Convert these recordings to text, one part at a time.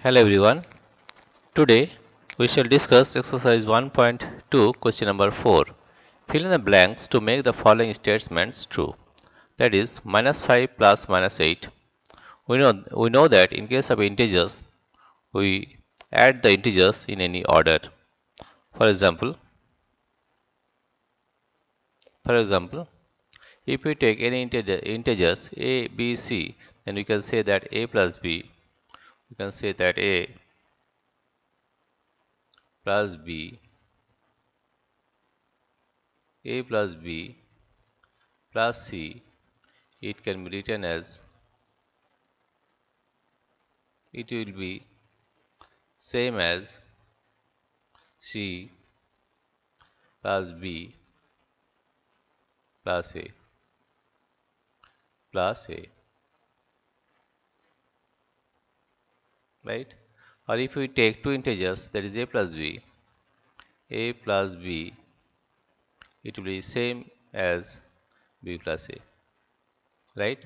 Hello everyone. Today we shall discuss exercise 1.2 question number 4. Fill in the blanks to make the following statements true. That is minus 5 plus minus 8. We know that in case of integers we add the integers in any order. For example, if we take any integers a, b, c, then we can say that a plus b. We can say that a plus b, a plus b plus c. It can be written as it will be same as c plus b plus a plus a, right? Or if we take two integers, that is a plus b, it will be same as b plus a, right?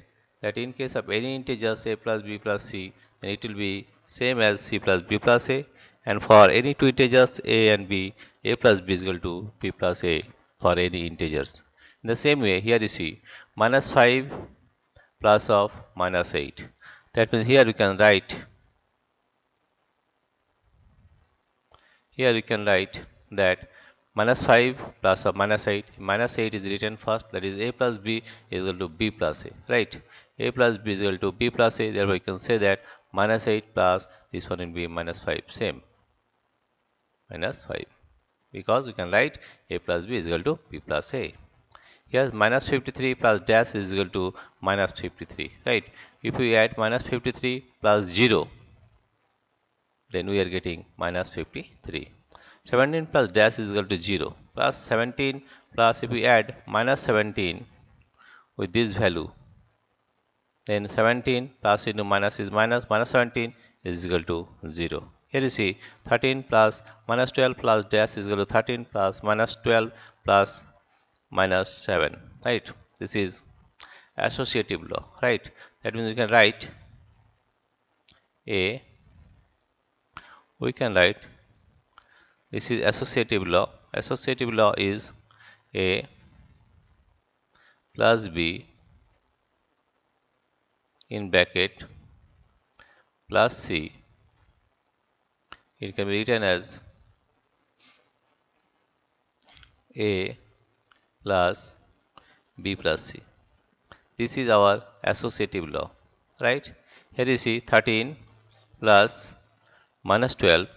That in case of any integers a plus b plus c, then it will be same as c plus b plus a, and for any two integers a and b, a plus b is equal to b plus a for any integers. In the same way, here you see minus 5 plus of minus 8. That means here we can write that minus 5 plus of minus 8. Minus 8 is written first, that is a plus b is equal to b plus a, right? A plus b is equal to b plus a, therefore we can say that minus 8 plus this one will be minus 5, same, minus 5, because we can write a plus b is equal to b plus a. Here minus 53 plus dash is equal to minus 53, right? If we add minus 53 plus 0, then we are getting minus 53. 17 plus dash is equal to 0 plus 17 plus if we add minus 17 with this value, then 17 plus into minus is minus, minus 17 is equal to 0. Here you see 13 plus minus 12 plus dash is equal to 13 plus minus 12 plus minus 7, right? This is associative law, right? That means we can write this is associative law. Associative law is a plus b in bracket plus c. It can be written as a plus b plus c. This is our associative law, right? Here you see 13 plus minus 12,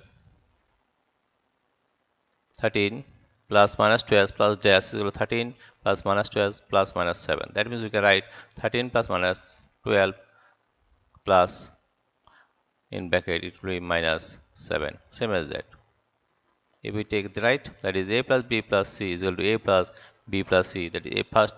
13 plus minus 12 plus dash is equal to 13 plus minus 12 plus minus 7. That means we can write 13 plus minus 12 plus in bracket it will be minus 7, same as that. If we take the right, that is a plus b plus c is equal to a plus b plus c, that is a first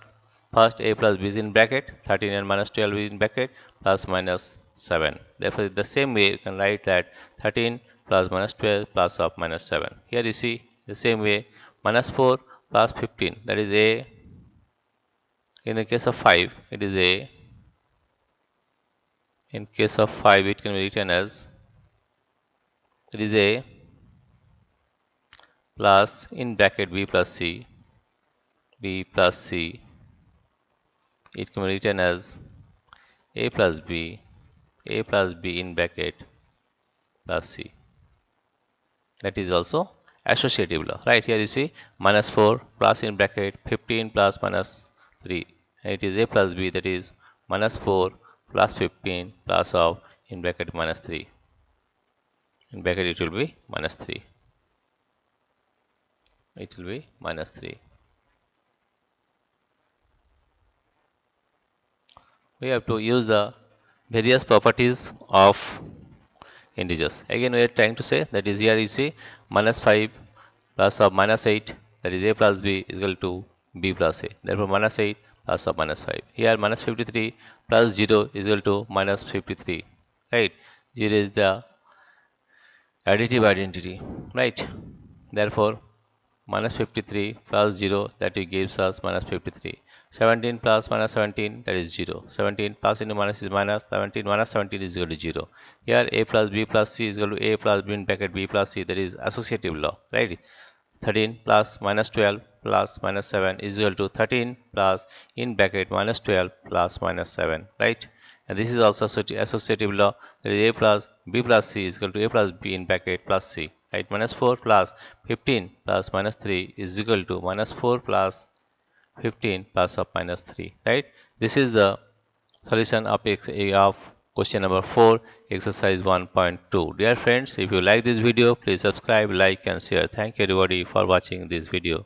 a plus b is in bracket, 13 and minus 12 is in bracket, plus minus 7. Therefore, the same way you can write that 13 plus minus 12 plus of minus 7. Here you see the same way minus 4 plus 15, that is a, in the case of 5 it is a, in case of 5 it can be written as, it is a plus in bracket b plus c, it can be written as a plus b in bracket plus c. That is also associative law, right? Here you see minus 4 plus in bracket 15 plus minus 3, and it is a plus b, that is minus 4 plus 15 plus of in bracket minus 3. In bracket it will be minus 3. It will be minus 3. We have to use the various properties of integers. Again we are trying to say, that is here you see minus 5 plus of minus 8, that is a plus b is equal to b plus a. Therefore minus 8 plus of minus 5. Here minus 53 plus 0 is equal to minus 53, right? 0 is the additive identity, right? Therefore minus 53 plus 0, that it gives us minus 53. 17 plus minus 17, that is 0. 17 plus into minus is minus, 17 minus 17 is equal to 0. Here a plus b plus c is equal to a plus b in bracket b plus c, that is associative law, right? 13 plus minus 12 plus minus 7 is equal to 13 plus in bracket minus 12 plus minus 7, right? And this is also associative law, that is a plus b plus c is equal to a plus b in bracket plus c, right? Minus 4 plus 15 plus minus 3 is equal to minus 4 plus 15 plus of minus 3, right? This is the solution of question number 4, exercise 1.2. Dear friends, if you like this video, please subscribe, like and share. Thank you everybody for watching this video.